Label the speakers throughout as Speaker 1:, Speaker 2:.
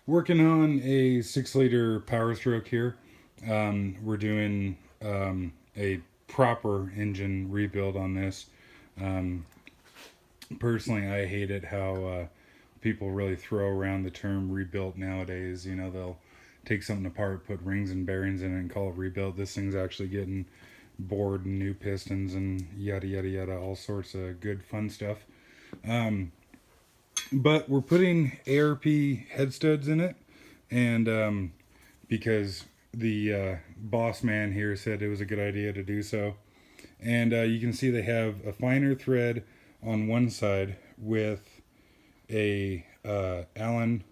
Speaker 1: Working on a 6 liter Powerstroke here. We're doing a proper engine rebuild on this. Um, Personally, I hate it how people really throw around the term rebuilt nowadays. You know, they'll take something apart, put rings and bearings in it, and call it rebuilt. This thing's actually getting bored and new pistons and yada yada yada, all sorts of good fun stuff. Um, but we're putting ARP head studs in it, and because the boss man here said it was a good idea to do so. And you can see they have a finer thread on one side with a Allen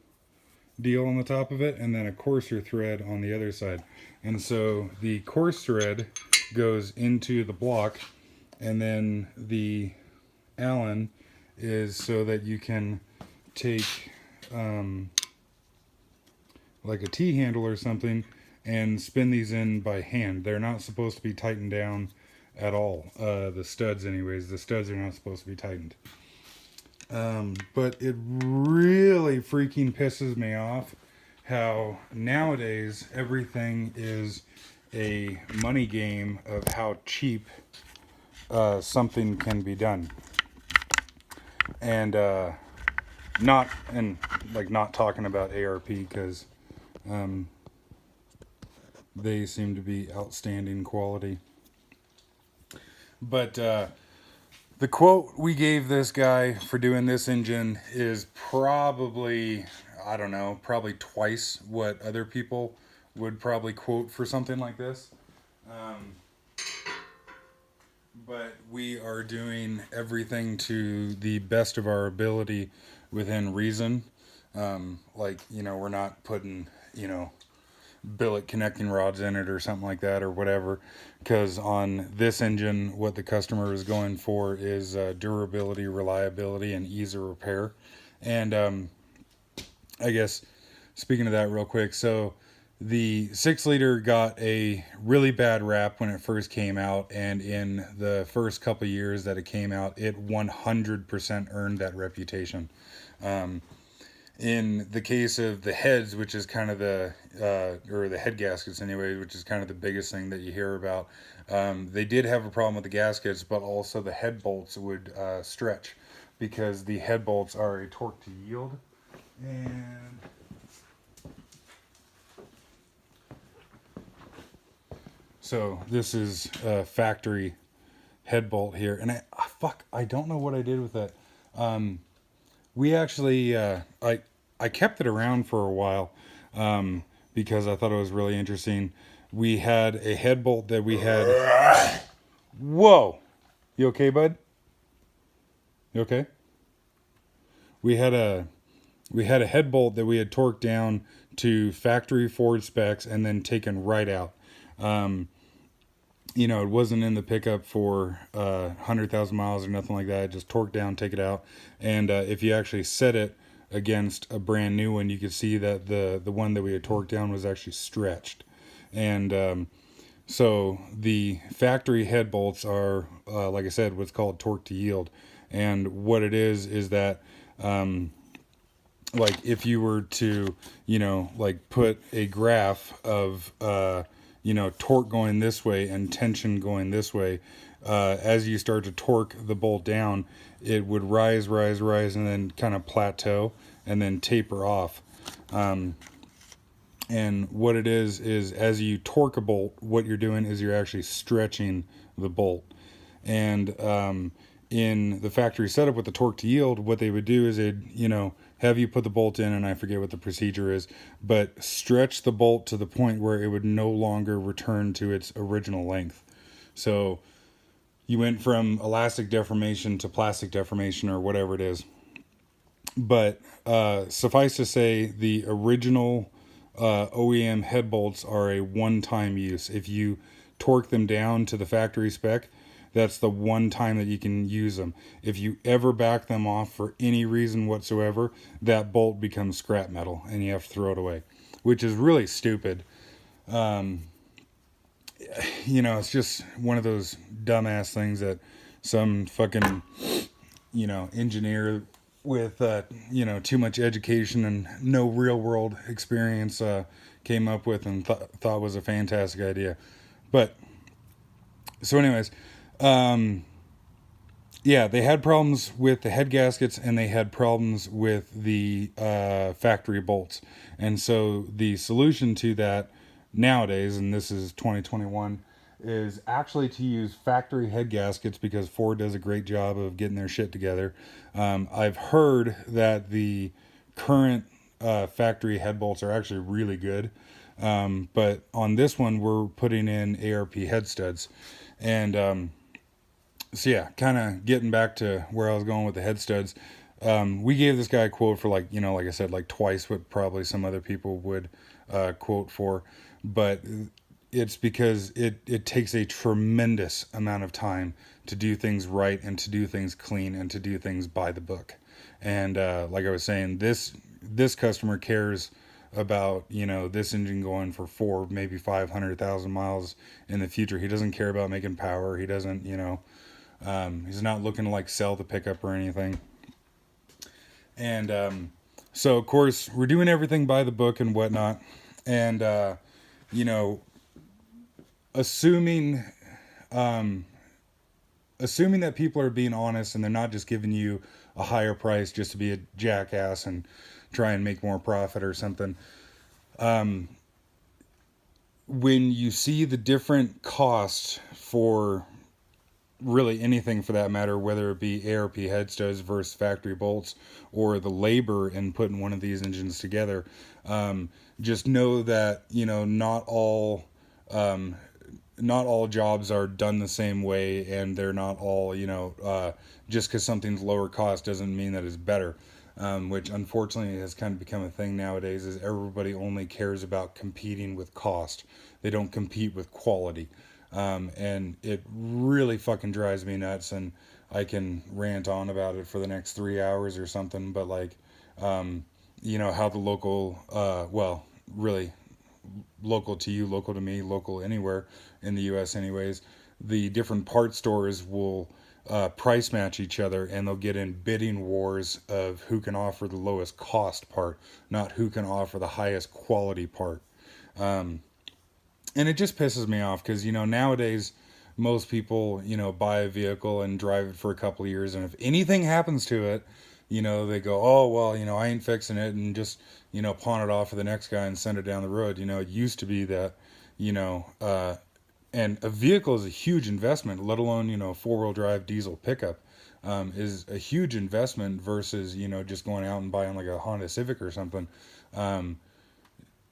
Speaker 1: deal on the top of it, and then a coarser thread on the other side. And so the coarse thread goes into the block, and then the Allen is so that you can take um, like a T handle or something and spin these in by hand. They're not supposed to be tightened down at all. The studs, anyways, the studs are not supposed to be tightened. But it really freaking pisses me off how nowadays everything is a money game of how cheap something can be done. And not talking about ARP because um, they seem to be outstanding quality. But the quote we gave this guy for doing this engine is probably, I don't know, probably twice what other people would probably quote for something like this. Um, but we are doing everything to the best of our ability within reason. We're not putting, billet connecting rods in it or something like that or whatever, because on this engine what the customer is going for is durability, reliability, and ease of repair. And I guess speaking of that real quick, so the 6 liter got a really bad rap when it first came out, and in the first couple years that it came out, it 100% earned that reputation. um, in the case of the heads, which is kind of or the head gaskets anyway, which is kind of the biggest thing that you hear about, they did have a problem with the gaskets, but also the head bolts would stretch because the head bolts are a torque to yield. And so this is a factory head bolt here. And I don't know what I did with that. Um, we actually, I kept it around for a while because I thought it was really interesting. We had a head bolt that we had. Whoa, you okay, bud? You okay? We had a we had a head bolt that we had torqued down to factory Ford specs and then taken right out. Um, it wasn't in the pickup for 100,000 miles or nothing like that. Just torque down, take it out. And if you actually set it against a brand new one, you could see that the one that we had torqued down was actually stretched. And so the factory head bolts are, like I said, what's called torque to yield. And what it is that like if you were to, like put a graph of, torque going this way and tension going this way, as you start to torque the bolt down, it would rise, and then kind of plateau and then taper off. And what it is as you torque a bolt, what you're doing is you're actually stretching the bolt. And in the factory setup with the torque to yield, what they would do is they'd, have you put the bolt in, and I forget what the procedure is, but stretch the bolt to the point where it would no longer return to its original length. So you went from elastic deformation to plastic deformation or whatever it is. But suffice to say, the original OEM head bolts are a one-time use. If you torque them down to the factory spec, that's the one time that you can use them. If you ever back them off for any reason whatsoever, that bolt becomes scrap metal and you have to throw it away, which is really stupid. Um, it's just one of those dumbass things that some fucking, engineer with too much education and no real world experience came up with and thought was a fantastic idea. But so, anyways, um, yeah, they had problems with the head gaskets and they had problems with the factory bolts. And so the solution to that nowadays, and this is 2021, is actually to use factory head gaskets because Ford does a great job of getting their shit together. I've heard that the current factory head bolts are actually really good. But on this one, we're putting in ARP head studs. And so yeah, kind of getting back to where I was going with the head studs. We gave this guy a quote for like I said, like twice what probably some other people would quote for, but it's because it takes a tremendous amount of time to do things right and to do things clean and to do things by the book. And like I was saying, this customer cares about this engine going for 4 maybe 500,000 miles in the future. He doesn't care about making power. He doesn't he's not looking to like sell the pickup or anything. And so, of course, we're doing everything by the book and whatnot. And, you know, assuming, um, assuming that people are being honest and they're not just giving you a higher price just to be a jackass and try and make more profit or something. When you see the different costs for really anything for that matter, whether it be ARP head studs versus factory bolts or the labor in putting one of these engines together, just know that um, not all jobs are done the same way, and they're not all just because something's lower cost doesn't mean that it's better. Which unfortunately has kind of become a thing nowadays. Is everybody only cares about competing with cost? They don't compete with quality. And it really fucking drives me nuts, and I can rant on about it for the next 3 hours or something. But like, how the local, well, really local to you, local to me, local anywhere in the U.S. anyways, the different part stores will price match each other, and they'll get in bidding wars of who can offer the lowest cost part, not who can offer the highest quality part. Um, and it just pisses me off because nowadays most people buy a vehicle and drive it for a couple of years, and if anything happens to it, they go, oh well, I ain't fixing it, and just pawn it off for the next guy and send it down the road. It used to be that you know and a vehicle is a huge investment, let alone four-wheel drive diesel pickup is a huge investment versus just going out and buying like a Honda Civic or something. um,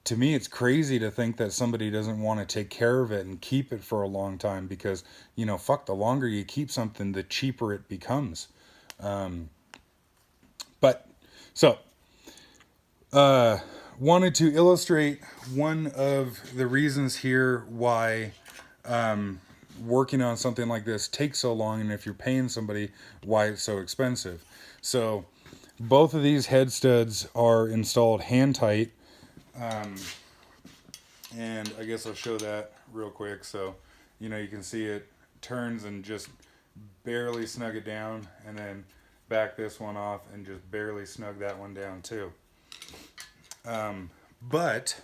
Speaker 1: to me, it's crazy to think that somebody doesn't want to take care of it and keep it for a long time because, fuck, the longer you keep something, the cheaper it becomes. Um, but, so, uh, wanted to illustrate one of the reasons here why working on something like this takes so long, and if you're paying somebody, why it's so expensive. So, both of these head studs are installed hand tight. Um, and I guess I'll show that real quick. So, you can see it turns and just barely snug it down, and then back this one off and just barely snug that one down too. But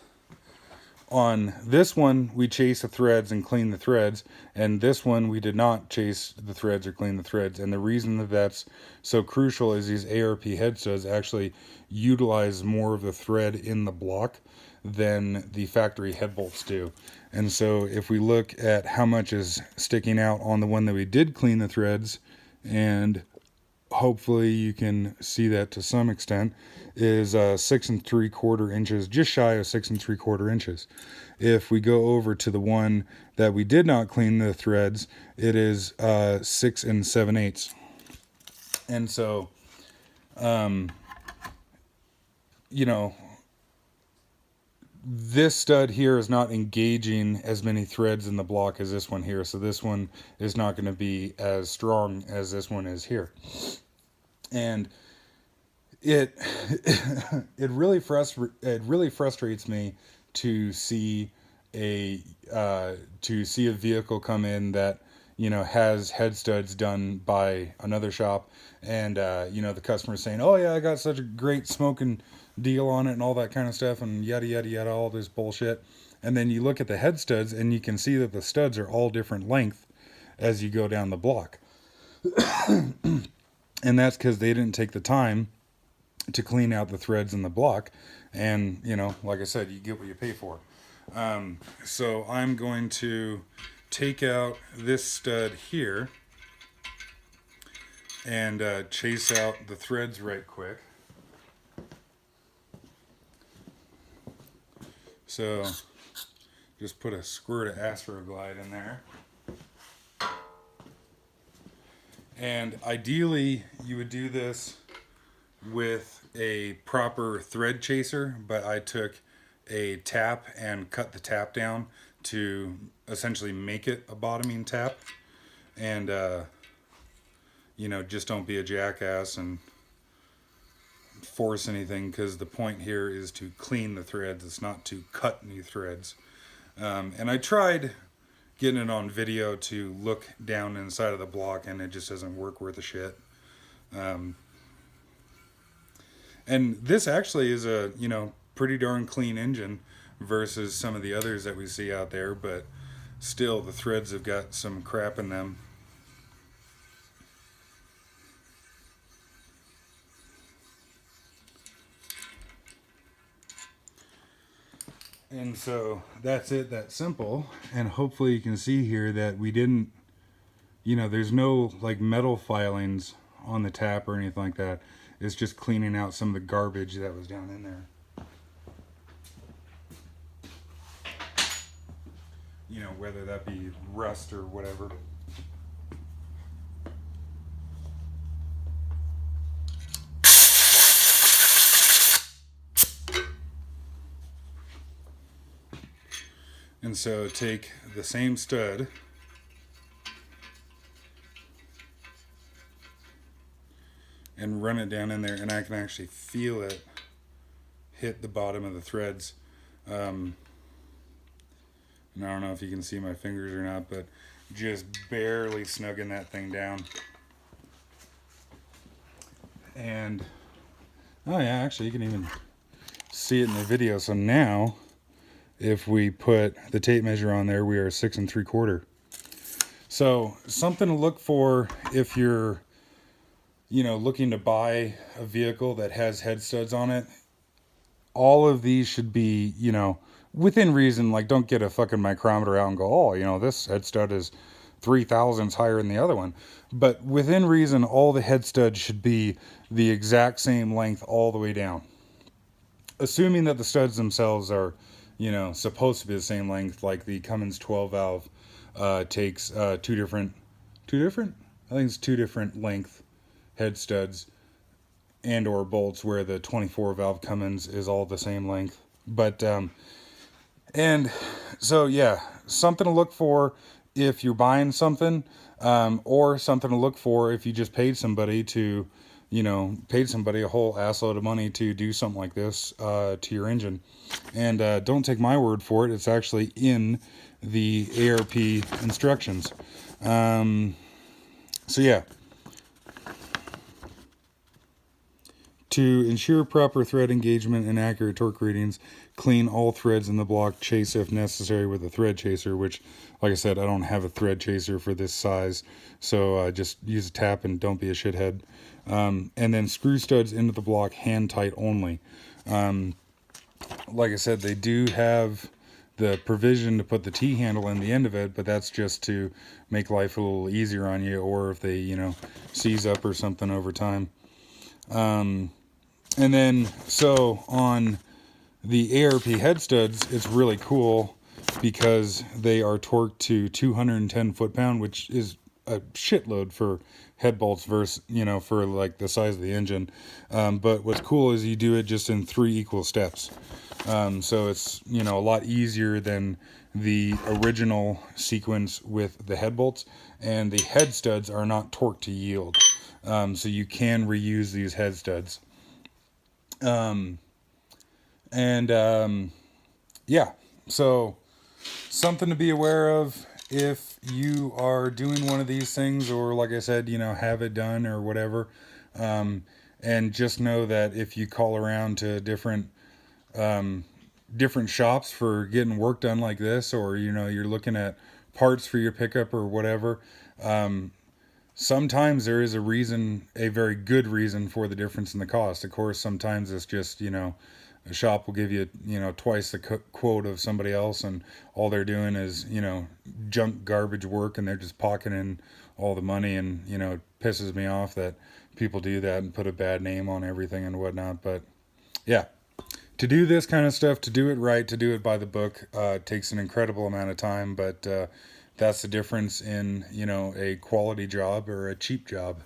Speaker 1: on this one, we chase the threads and clean the threads, and this one we did not chase the threads or clean the threads. And the reason that that's so crucial is these ARP head studs actually utilize more of the thread in the block than the factory head bolts do. And so if we look at how much is sticking out on the one that we did clean the threads, and hopefully you can see that to some extent, is 6 3/4 inches, just shy of 6 3/4 inches. If we go over to the one that we did not clean the threads, it is 6 7/8. And so, um, you know, this stud here is not engaging as many threads in the block as this one here. So this one is not going to be as strong as this one is here. And it it really frustrates me to see a vehicle come in that has head studs done by another shop, and the customer's saying, "Oh yeah, I got such a great smoking deal on it," and all that kind of stuff, and yada yada yada, all this bullshit. And then you look at the head studs, and you can see that the studs are all different length as you go down the block, and that's because they didn't take the time to clean out the threads in the block. And like I said, you get what you pay for. So I'm going to take out this stud here and chase out the threads right quick. So just put a squirt of Astroglide in there. And ideally you would do this with a proper thread chaser, but I took a tap and cut the tap down to essentially make it a bottoming tap. And just don't be a jackass and force anything, because the point here is to clean the threads. It's not to cut new threads. And I tried getting it on video to look down inside of the block, and it just doesn't work worth a shit. And this actually is a pretty darn clean engine versus some of the others that we see out there, but still the threads have got some crap in them. And so that's it, that's simple. And hopefully you can see here that we didn't, there's no like metal filings on the tap or anything like that. It's just cleaning out some of the garbage that was down in there. Whether that be rust or whatever. And so take the same stud and run it down in there, and I can actually feel it hit the bottom of the threads. And I don't know if you can see my fingers or not, but just barely snugging that thing down. And oh yeah, actually you can even see it in the video. So now if we put the tape measure on there, we are 6 3/4. So something to look for if you're looking to buy a vehicle that has head studs on it. All of these should be within reason. Like, don't get a fucking micrometer out and go, oh, this head stud is 3 thousandths higher than the other one. But within reason, all the head studs should be the exact same length all the way down. Assuming that the studs themselves are, supposed to be the same length, like the Cummins 12 valve takes two different? I think it's 2 different length head studs and or bolts, where the 24 valve Cummins is all the same length. But and so yeah, something to look for if you're buying something, or something to look for if you just paid somebody to paid somebody a whole assload of money to do something like this to your engine. And don't take my word for it, it's actually in the ARP instructions. So yeah, to ensure proper thread engagement and accurate torque readings, clean all threads in the block, chase if necessary with a thread chaser, which, like I said, I don't have a thread chaser for this size, so just use a tap and don't be a shithead. And then screw studs into the block hand tight only. Like I said, they do have the provision to put the T-handle in the end of it, but that's just to make life a little easier on you, or if they, seize up or something over time. And then, so on the ARP head studs, it's really cool because they are torqued to 210 foot-pound, which is a shitload for head bolts versus, for like the size of the engine. But what's cool is you do it just in 3 equal steps. So it's, a lot easier than the original sequence with the head bolts, and the head studs are not torqued to yield. So you can reuse these head studs. Yeah, so something to be aware of if you are doing one of these things, or like I said, have it done or whatever, um, and just know that if you call around to um, different shops for getting work done like this, or you're looking at parts for your pickup or whatever, um, sometimes there is a reason, a very good reason for the difference in the cost. Of course, sometimes it's just, a shop will give you, twice the quote of somebody else, and all they're doing is, junk garbage work, and they're just pocketing all the money. And, it pisses me off that people do that and put a bad name on everything and whatnot. But yeah, to do this kind of stuff, to do it right, to do it by the book, takes an incredible amount of time. But that's the difference in, a quality job or a cheap job.